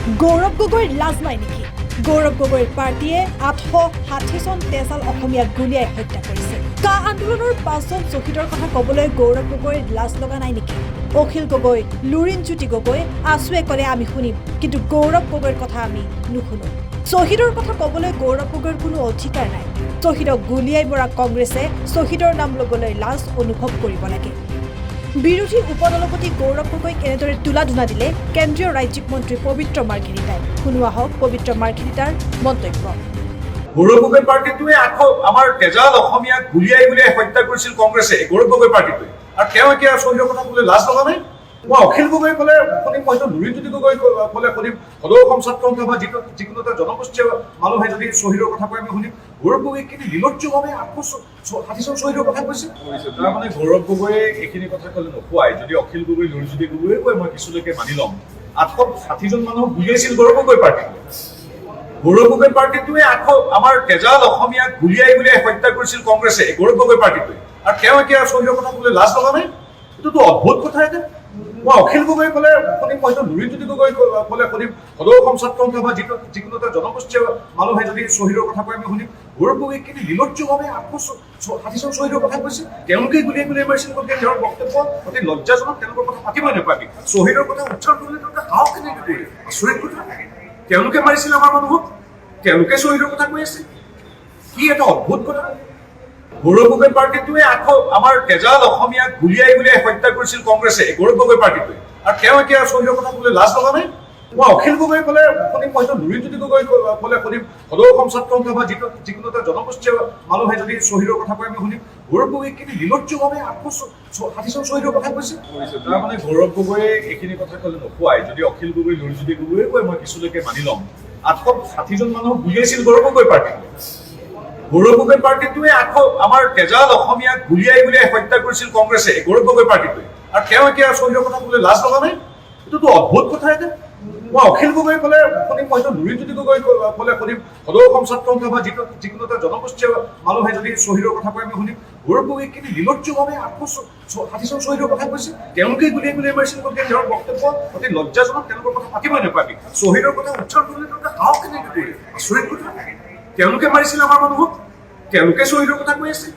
গৌৰৱ গগৈৰ লাজ নাই নেকি? গৌৰৱ গগৈৰ পাৰ্টীয়ে 860 জন তেজাল অসমীয়াক গুলীয়াই হত্যা কৰিছে। কা আন্দোলনৰ 5 জন শ্বহীদৰ কথা ক'বলৈ গৌৰৱ গগৈৰ লাজ লগা নাই নেকি? অখিল গগৈ, লুৰিণজ্যোতি গগৈ আছুৱে ক'লে আমি শুনিম, কিন্তু গৌৰৱ গগৈৰ কথা আমি নুশুনো। শ্বহীদৰ কথা ক'বলৈ গৌৰৱ গগৈৰ কোনো অধিকাৰ নাই। শ্বহীদক গুলীয়াই মৰা কংগ্ৰেছে শ্বহীদৰ নাম ল'বলৈ লাজ অনুভৱ কৰিব লাগে। বিৰোধী উপদলপতি গৌৰৱ গগৈক কেনেদৰে তুলাধুনা দিলে কেন্দ্ৰীয় ৰাজ্যিক মন্ত্ৰী পবিত্ৰ মাৰ্ঘেৰিটাই। শুনোৱা হওক পবিত্ৰ মাৰ্ঘেৰিটাৰ মন্তব্য। গৌৰৱ গগৈ পাৰ্টিটোৱে আমাৰ তেজাল অসমীয়াক গুলীয়াই হত্যা কৰিছিল কংগ্ৰেছে, গৌৰৱ গগৈ পাৰ্টিটোৱে। আৰু তেওঁ এতিয়া শ্বহীদৰ কথা ক'বলৈ লাজ লগা নাই। মই অখিল গগৈ ক'লে শুনিম, মই লুৰিণজ্যোতি গগৈ ক'লে শুনিম, সদৌ অসম ছাত্ৰ সন্থা বা যিকোনো এটা জনগোষ্ঠীয় মানুহে যদি শ্বহীদৰ কথা কয় আমি শুনিম। গৌৰৱ গগৈ কিন্তু নিলজ্জভাৱে 860 জন শ্বহীদৰ কথা কৈছে। তাৰ মানে গৌৰৱ গগৈয়ে এইখিনি কথা ক'লে নোকোৱাই। যদি অখিল গগৈ, লুৰিণজ্যোতি গগৈয়ে কয় মই কিছুলৈকে মানি ল'ম। 860 জন মানুহক গুলীয়াইছিল গৌৰৱ গগৈ পাৰ্টিটোৱে। গৌৰৱ গগৈ পাৰ্টিটোৱে আমাৰ তেজাল অসমীয়াক গুলীয়াই হত্যা কৰিছিল কংগ্ৰেছে, গৌৰৱ গগৈ পাৰ্টিটোৱে। আৰু তেওঁ এতিয়া শ্বহীদৰ কথা ক'বলৈ লাজ লগা নাই। এইটোতো অদ্ভুত কথা এটা। মই অখিল গগৈ ক'লে শুনিম, মই লুৰিণজ্যোতি গগৈ ক'লে শুনিম, সদৌ অসম ছাত্ৰ সন্থা বা যিকোনো এটা জনগোষ্ঠীয় মানুহে যদি শ্বহীদৰ কথা কয় আমি শুনিম। গৌৰৱ গগৈ কিন্তু নিলজ্জভাৱে 860 জন শ্বহীদৰ কথা কৈছে। তেওঁলোকে গুলীয়াই মাৰিছিল, গতিকে তেওঁৰ বক্তব্য অতি লজ্জাজনক। তেওঁলোকৰ কথা পাতিবই নাপাবি। শ্বহীদৰ কথা উচ্চাৰণ কৰিলে তেওঁলোকে সাহস কেনেকৈ কৰিলে? আচৰিত কথা। তেওঁলোকে মাৰিছিল আমাৰ মানুহক, তেওঁলোকে শ্বহীদৰ কথা কৈ আছে। কি এটা অদ্ভুত কথা। গৌৰৱ গগৈ পাৰ্টিটোৱে আমাৰ তেজাল অসমীয়াক গুলীয়াই হত্যা কৰিছিল কংগ্ৰেছে, গৌৰৱ গগৈ পাৰ্টিটোৱে। আৰু তেওঁ এতিয়া শ্বহীদৰ কথা ক'বলৈ লাজ লগা নাই। মই অখিল গগৈ ক'লে শুনিম, মই লুৰিণজ্যোতি গগৈ ক'লে শুনিম, সদৌ অসম ছাত্ৰ সন্থা বা যিকোনো এটা জনগোষ্ঠীয় মানুহে যদি শ্বহীদৰ কথা কয় আমি শুনিম। গৌৰৱ গগৈ কিন্তু নিলজ্জভাৱে 860 জন শ্বহীদৰ কথা কৈছে। তাৰ মানে গৌৰৱ গগৈয়ে এইখিনি কথা ক'লে নোকোৱাই। যদি অখিল গগৈ, লুৰিণজ্যোতি গগৈয়ে কয় মই কিছুলৈকে মানি ল'ম। 860 জন মানুহক গুলীয়াইছিল গৌৰৱ গগৈ পাৰ্টিটোৱে। গৌৰৱ গগৈ পাৰ্টিটোৱে আমাৰ তেজাল অসমীয়াক গুলীয়াই হত্যা কৰিছিল কংগ্ৰেছে, গৌৰৱ গগৈ পাৰ্টিটোৱে। আৰু তেওঁ এতিয়া শ্বহীদৰ কথা ক'বলৈ লাজ লগা নাই। এইটোতো অদ্ভুত কথা এটা। মই অখিল গগৈ ক'লে শুনিম, মই লুৰিণজ্যোতি গগৈ ক'লে শুনিম, সদৌ অসম ছাত্ৰ সন্থা বা যিকোনো এটা জনগোষ্ঠীয় মানুহে যদি শ্বহীদৰ কথা কয় আমি শুনিম। গৌৰৱ গগৈ কিন্তু নিলজ্জভাৱে 860 জন শ্বহীদৰ কথা কৈছে। তেওঁলোকে গুলীয়াই মাৰিছিল, গতিকে তেওঁৰ বক্তব্য অতি লজ্জাজনক। তেওঁলোকৰ কথা পাতিবই নাপাবি। শ্বহীদৰ কথা উচ্চাৰণ কৰিলে তেওঁলোকে সাহস কেনেকৈ কৰিলে? আচৰিত কথা। তেওঁলোকে মাৰিছিল আমাৰ মানুহক, তেওঁলোকে শ্বহীদৰ কথা কৈ আছে।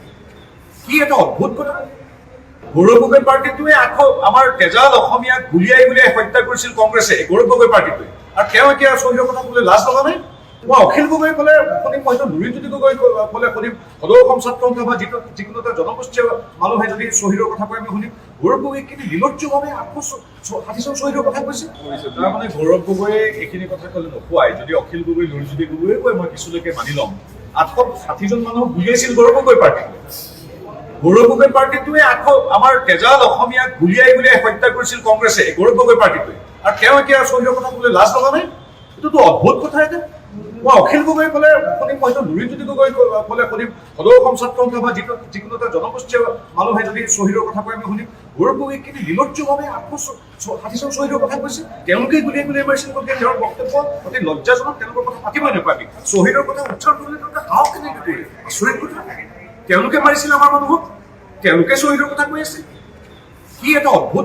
কি এটা অদ্ভুত কথা। গৌৰৱ গগৈ পাৰ্টিটোৱে আমাৰ তেজাল অসমীয়াক গুলীয়াই হত্যা কৰিছিল কংগ্ৰেছে, গৌৰৱ গগৈ পাৰ্টিটোৱে। আৰু তেওঁ এতিয়া শ্বহীদৰ কথা ক'বলৈ লাজ লগা নাই। মই অখিল গগৈ ক'লে শুনিম, মই লুৰিণজ্যোতি গগৈ ক'লে শুনিম, সদৌ অসম ছাত্ৰ সন্থা বা যিকোনো এটা জনগোষ্ঠীয় মানুহে যদি শ্বহীদৰ কথা কয় আমি শুনিম। গৌৰৱ গগৈ কিন্তু নিলজ্জভাৱে 860 জন শ্বহীদৰ কথা কৈছে। তাৰ মানে গৌৰৱ গগৈয়ে এইখিনি কথা ক'লে নোকোৱাই। যদি অখিল গগৈ, লুৰিণজ্যোতি গগৈয়ে কয় মই কিছুলৈকে মানি ল'ম। 860 জন মানুহক গুলীয়াইছিল গৌৰৱ গগৈ পাৰ্টিটোৱে। গৌৰৱ গগৈ পাৰ্টিটোৱে আমাৰ তেজাল অসমীয়াক গুলীয়াই হত্যা কৰিছিল কংগ্ৰেছে, গৌৰৱ গগৈ পাৰ্টিটোৱে। আৰু তেওঁ এতিয়া শ্বহীদৰ কথা ক'বলৈ লাজ লগা নাই। এইটোতো অদ্ভুত কথা এটা। মই অখিল গগৈ ক'লে শুনিম, মই লুৰিণজ্যোতি গগৈ ক'লে শুনিম, সদৌ অসম ছাত্ৰ সন্থা বা যিকোনো এটা জনগোষ্ঠীয় মানুহে যদি শ্বহীদৰ কথা কয় আমি শুনিম। গৌৰৱ গগৈ কিন্তু নিলজ্জভাৱে 860 জন শ্বহীদৰ কথা কৈছে। তেওঁলোকে গুলীয়াই মাৰিছিল, গতিকে তেওঁৰ বক্তব্য অতি লজ্জাজনক। তেওঁলোকৰ কথা পাতিবই নাপাবি। শ্বহীদৰ কথা উচ্চাৰণ কৰিলে তেওঁলোকে সাহস কেনেকৈ কৰিলে? আচৰিত কথা। তেওঁলোকে মাৰিছিল আমাৰ মানুহক, তেওঁলোকে শ্বহীদৰ কথা কৈ আছে। কি এটা অদ্ভুত